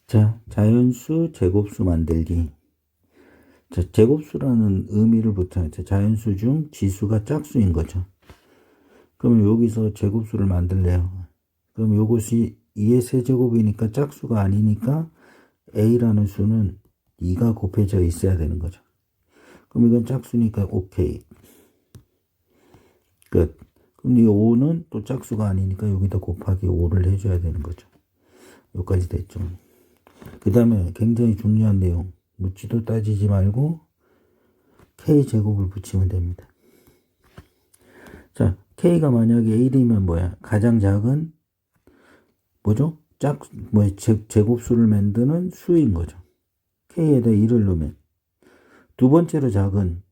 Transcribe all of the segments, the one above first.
자, 자연수 제곱수 만들기. 자, 제곱수라는 의미를 부터 자연수 중 지수가 짝수인 거죠. 그럼 여기서 제곱수를 만들래요. 그럼 요것이 2의 세제곱이니까 짝수가 아니니까 A라는 수는 2가 곱해져 있어야 되는 거죠. 그럼 이건 짝수니까 오케이. 끝. 그럼 이 5는 또 짝수가 아니니까 여기다 곱하기 5를 해줘야 되는 거죠. 여기까지 됐죠. 그 다음에 굉장히 중요한 내용. 묻지도 따지지 말고 K제곱을 붙이면 됩니다. 자, K가 만약에 1이면 뭐야? 가장 작은 뭐죠? 제곱수를 만드는 수인 거죠. K에다 1을 넣으면 두 번째로 작은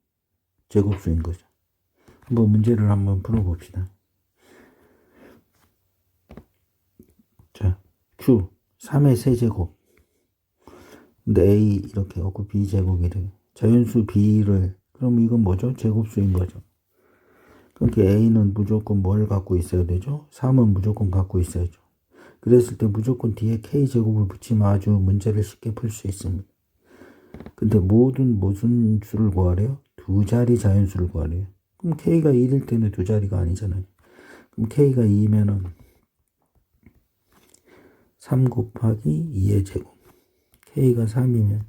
제곱수인 거죠. 한번 문제를 한번 풀어봅시다. 자, Q 3의 세제곱. 근데 A 이렇게 없고 B제곱이래. 자연수 B를 그럼 이건 뭐죠? 제곱수인 거죠. 그러니까 A는 무조건 뭘 갖고 있어야 되죠? 3은 무조건 갖고 있어야죠. 그랬을 때 무조건 뒤에 K제곱을 붙이면 아주 문제를 쉽게 풀 수 있습니다. 근데 무슨 수를 구하래요? 두 자리 자연수를 구하래요. 그럼 K가 1일 때는 두 자리가 아니잖아요. 그럼 K가 2면은 3 곱하기 2의 제곱. K가 3이면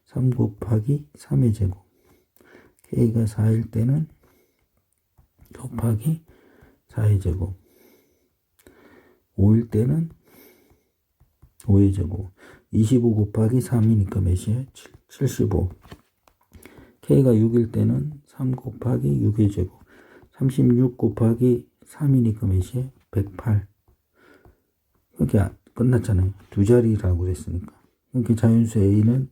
3 곱하기 3의 제곱. K가 4일 때는 곱하기 4의 제곱. 5일 때는 5의 제곱. 25 곱하기 3이니까 몇이에요? 75. K가 6일 때는 3 곱하기 6의 제곱. 36 곱하기 3이니까 몇이에요? 108. 이렇게 끝났잖아요. 두 자리라고 그랬으니까. 이렇게 자연수 A는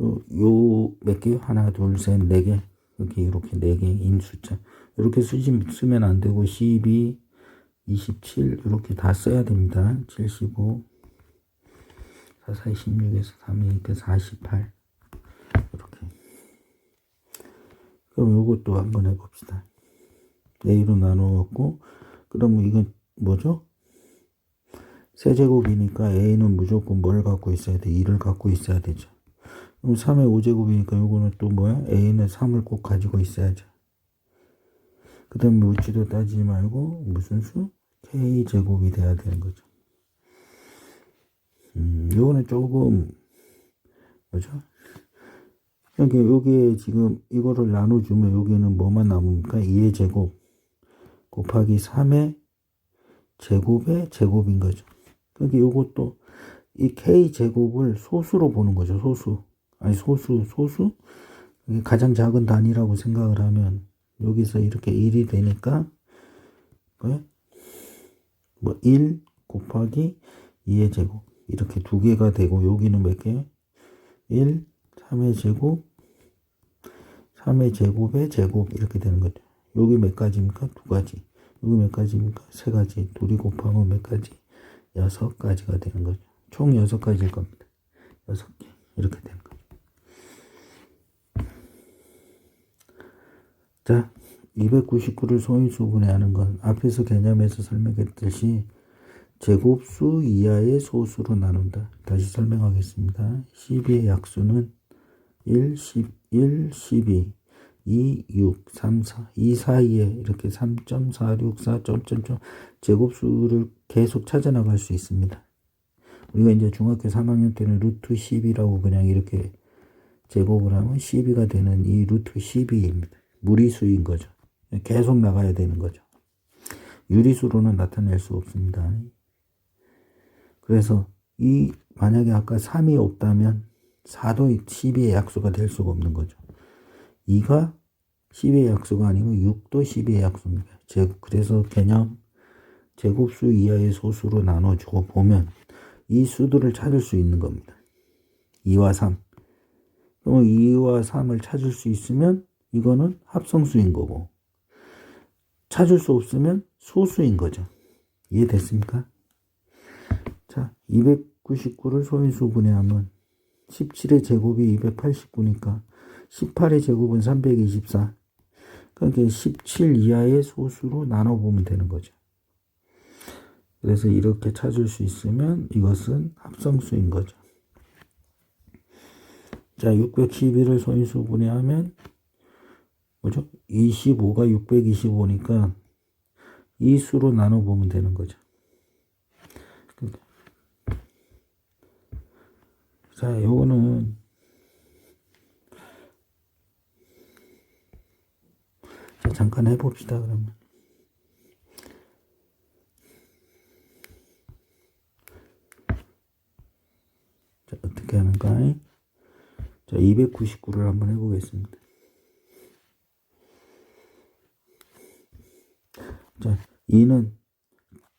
요 몇 개? 하나, 둘, 셋, 네 개. 이렇게 네 개인 숫자. 이렇게 쓰면 안 되고 12, 27 이렇게 다 써야 됩니다. 75, 4, 4, 16에서 3이니까 48 이렇게. 그럼 요것도 한번 해봅시다. A로 나누었고 그러면 이건 뭐죠? 세제곱이니까 A는 무조건 뭘 갖고 있어야 돼? 2를 갖고 있어야 되죠. 그럼 3의 5제곱이니까 요거는 또 뭐야? A는 3을 꼭 가지고 있어야죠. 그 다음에 묻지도 따지지 말고 무슨 수? K제곱이 돼야 되는 거죠. 요거는 조금 뭐죠? 여기에 지금 이거를 나눠주면 여기는 뭐만 남습니까? 2의 제곱 곱하기 3의 제곱의 제곱인 거죠. 그러니까 요것도 이 K제곱을 소수로 보는 거죠. 소수. 가장 작은 단위라고 생각을 하면 여기서 이렇게 1이 되니까 뭐 1 곱하기 2의 제곱 이렇게 두 개가 되고 여기는 몇 개요? 1, 3의 제곱 3의 제곱의 제곱 이렇게 되는 거죠. 여기 몇 가지입니까? 두 가지. 여기 몇 가지입니까? 세 가지. 둘이 곱하면 몇 가지? 6가지가 되는 거죠. 총 6가지일 겁니다. 6개 이렇게 되는 거죠. 자, 299를 소인수분해하는 건 앞에서 개념에서 설명했듯이 제곱수 이하의 소수로 나눈다. 다시 설명하겠습니다. 12의 약수는 1, 12, 2, 6, 3, 4. 이 사이에 이렇게 3.464 점점점 제곱수를 계속 찾아나갈 수 있습니다. 우리가 이제 중학교 3학년 때는 루트 10이라고 그냥 이렇게 제곱을 하면 12가 되는 이 루트 12입니다. 무리수인 거죠. 계속 나가야 되는 거죠. 유리수로는 나타낼 수 없습니다. 그래서 만약에 아까 3이 없다면 4도 12의 약수가 될 수가 없는 거죠. 2가 10의 약수가 아니고 6도 10의 약수입니다. 그래서 개념 제곱수 이하의 소수로 나눠주고 보면 이 수들을 찾을 수 있는 겁니다. 2와 3. 그럼 2와 3을 찾을 수 있으면 이거는 합성수인 거고 찾을 수 없으면 소수인 거죠. 이해됐습니까? 자, 299를 소인수분해하면 17의 제곱이 289니까 18의 제곱은 324. 그러니까 17 이하의 소수로 나눠보면 되는 거죠. 그래서 이렇게 찾을 수 있으면 이것은 합성수인 거죠. 자, 611을 소인수분해 하면 뭐죠? 25가 625니까 이 수로 나눠보면 되는 거죠. 자, 요거는 자, 잠깐 해봅시다, 그러면. 자, 어떻게 하는가? 자, 299를 한번 해보겠습니다. 자, 2는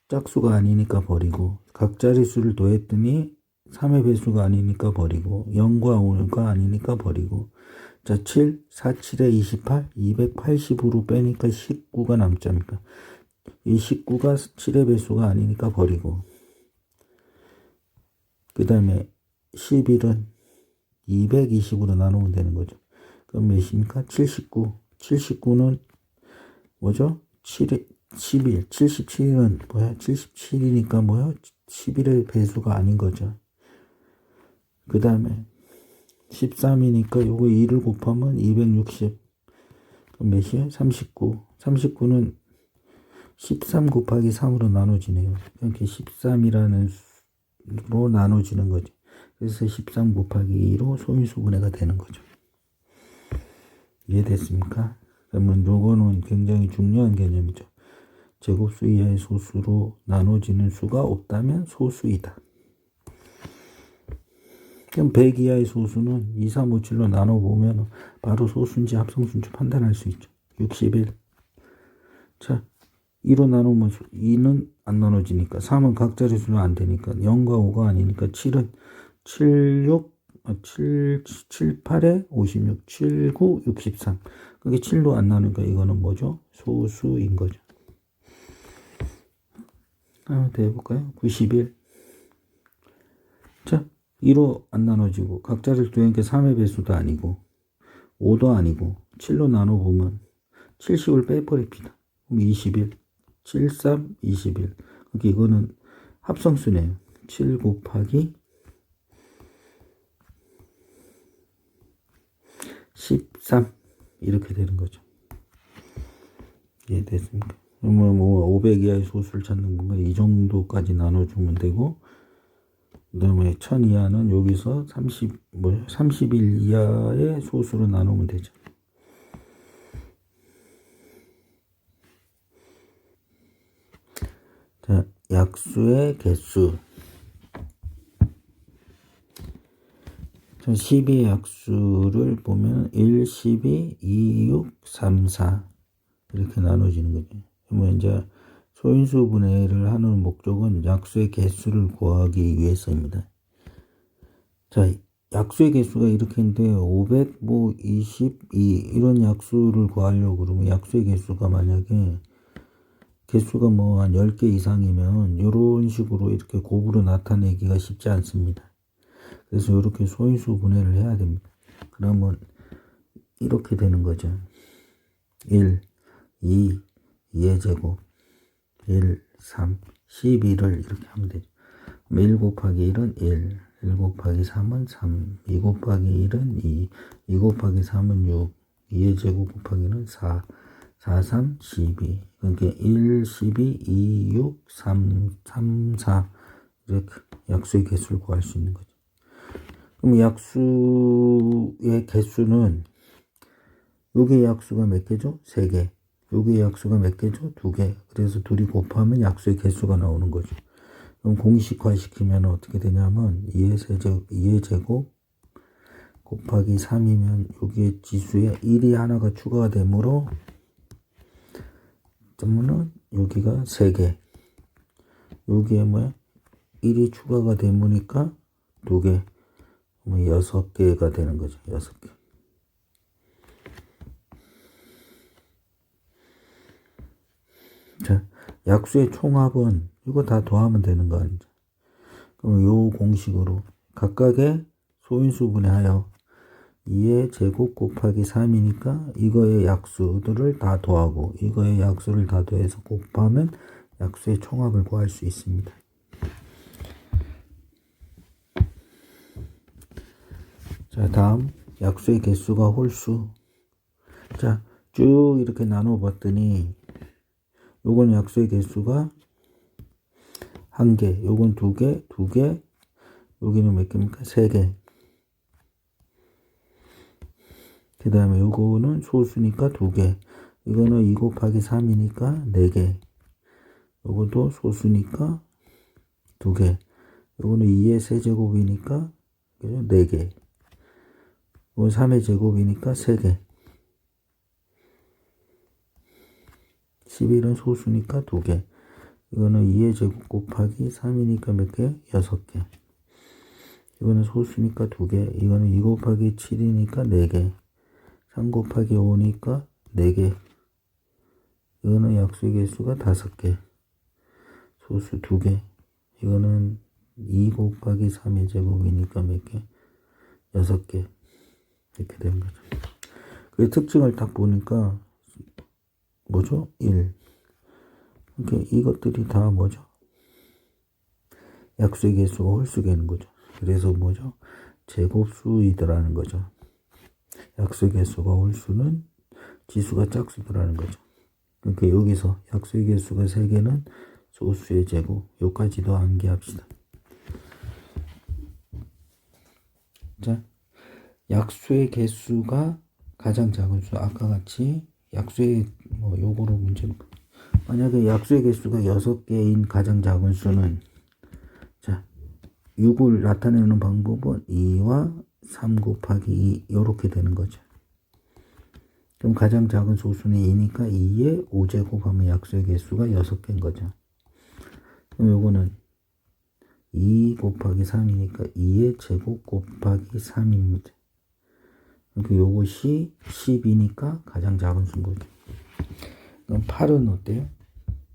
짝수가 아니니까 버리고, 각자리수를 더했더니 3의 배수가 아니니까 버리고, 0과 5가 아니니까 버리고, 자, 7, 4, 7에 28, 280으로 빼니까 19가 남자니까. 이 19가 7의 배수가 아니니까 버리고, 그 다음에 11은 220으로 나누면 되는 거죠. 그럼 몇입니까? 79. 79는 뭐죠? 7, 11. 77은 뭐야? 77이니까 뭐야? 11의 배수가 아닌 거죠. 그 다음에 13이니까 요거 2를 곱하면 260. 그럼 몇이에요? 39. 39는 13 곱하기 3으로 나눠지네요. 이렇게 13이라는 수로 나눠지는 거죠. 그래서 13 곱하기 2로 소인수분해가 되는 거죠. 이해됐습니까? 그러면 요거는 굉장히 중요한 개념이죠. 제곱수 이하의 소수로 나눠지는 수가 없다면 소수이다. 그럼 100 이하의 소수는 2, 3, 5, 7로 나눠보면 바로 소수인지 합성수인지 판단할 수 있죠. 61. 자, 2로 나누면 2는 안 나눠지니까 3은 각자리수는 안 되니까 0과 5가 아니니까 7은 7, 8에 56, 7, 9, 63. 그게 7로 안 나누니까 이거는 뭐죠? 소수인 거죠. 하나 더 해볼까요? 91. 자, 2로 안 나눠지고 각자리수 되니까 3의 배수도 아니고 5도 아니고 7로 나눠보면 70을 빼버립니다. 그럼 21. 7, 3, 21. 그러니까 이거는 합성수네요. 7 곱하기 13 이렇게 되는 거죠. 이해됐습니까? 그러면 뭐 500 이하의 소수를 찾는 건가? 이 정도까지 나눠주면 되고, 그 다음에 1000 이하는 여기서 30일 이하의 소수로 나누면 되죠. 자, 약수의 개수. 12의 약수를 보면 1, 12, 2, 6, 3, 4 이렇게 나눠지는 거죠. 그러면 이제 소인수 분해를 하는 목적은 약수의 개수를 구하기 위해서입니다. 자, 약수의 개수가 이렇게 있는데 522 이런 약수를 구하려고 그러면 약수의 개수가 만약에 개수가 뭐 한 10개 이상이면 이런 식으로 이렇게 곱으로 나타내기가 쉽지 않습니다. 그래서 이렇게 소인수 분해를 해야 됩니다. 그러면 이렇게 되는 거죠. 1, 2, 2의 제곱, 1, 3, 12를 이렇게 하면 되죠. 1 곱하기 1은 1, 1 곱하기 3은 3, 2 곱하기 1은 2, 2 곱하기 3은 6, 2의 제곱 곱하기는 4, 4, 3, 12. 그러니까 1, 12, 2, 6, 3, 3, 4 이렇게 약수의 개수를 구할 수 있는 거죠. 그럼 약수의 개수는 여기의 약수가 몇 개죠? 3개. 여기의 약수가 몇 개죠? 2개. 그래서 둘이 곱하면 약수의 개수가 나오는 거죠. 그럼 공식화 시키면 어떻게 되냐면 2의 제곱 곱하기 3이면 여기에 지수에 1이 하나가 추가가 되므로 그러면은 여기가 3개. 여기에 뭐야? 1이 추가가 되니까 2개. 뭐 6개가 되는 거죠. 6개. 자, 약수의 총합은 이거 다 더하면 되는 거 아니죠. 그럼 요 공식으로 각각의 소인수 분해하여 2의 제곱 곱하기 3이니까 이거의 약수들을 다 더하고 이거의 약수를 다 더해서 곱하면 약수의 총합을 구할 수 있습니다. 자, 다음 약수의 개수가 홀수. 자, 쭉 이렇게 나눠 봤더니 요건 약수의 개수가 1개, 요건 2개, 2개, 여기는 몇 개입니까? 3개. 그 다음에 요거는 소수니까 2개. 이거는 2 곱하기 3이니까 4개. 요것도 소수니까 2개. 요거는 2의 세제곱이니까 4개. 이건 3의 제곱이니까 3개. 11은 소수니까 2개. 이거는 2의 제곱 곱하기 3이니까 몇 개? 6개. 이거는 소수니까 2개. 이거는 2 곱하기 7이니까 4개. 3 곱하기 5니까 4개. 이거는 약수의 개수가 5개. 소수 2개. 이거는 2 곱하기 3의 제곱이니까 몇 개? 6개. 이렇게 되는 거죠. 그 특징을 딱 보니까 뭐죠? 1. 그러니까 이것들이 다 뭐죠? 약수의 개수가 홀수계는 거죠. 그래서 뭐죠? 제곱수이더라는 거죠. 약수의 개수가 홀수는 지수가 짝수더라는 거죠. 그러니까 여기서 약수의 개수가 3개는 소수의 제곱. 여기까지도 암기합시다. 자, 약수의 개수가 가장 작은 수. 아까 같이 약수의 요거로 문제는 만약에 약수의 개수가 6개인 가장 작은 수는 자 6을 나타내는 방법은 2와 3 곱하기 2 이렇게 되는 거죠. 그럼 가장 작은 소수는 2니까 2의 5제곱 하면 약수의 개수가 6개인 거죠. 그럼 요거는 2 곱하기 3이니까 2의 제곱 곱하기 3입니다. 그러니까 요것이 10이니까 가장 작은 수인 거죠. 그럼 8은 어때요?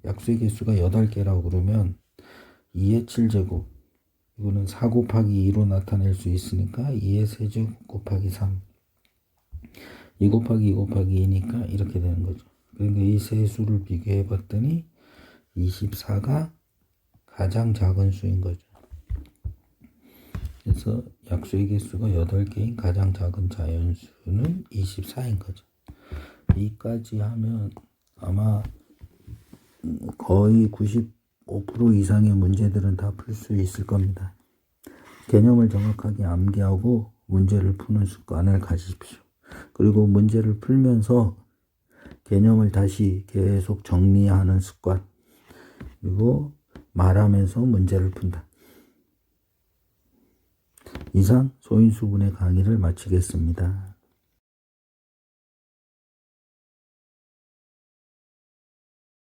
약수의 개수가 8개라고 그러면 2의 7제곱. 이거는 4 곱하기 2로 나타낼 수 있으니까 2의 세제곱 곱하기 3. 2 곱하기 2 곱하기 2니까 이렇게 되는 거죠. 그러니까 이 세 수를 비교해 봤더니 24가 가장 작은 수인 거죠. 그래서 약수의 개수가 8개인 가장 작은 자연수는 24인 거죠. 여기까지 하면 아마 거의 95% 이상의 문제들은 다 풀 수 있을 겁니다. 개념을 정확하게 암기하고 문제를 푸는 습관을 가지십시오. 그리고 문제를 풀면서 개념을 다시 계속 정리하는 습관. 그리고 말하면서 문제를 푼다. 이상 소인수분해 강의를 마치겠습니다.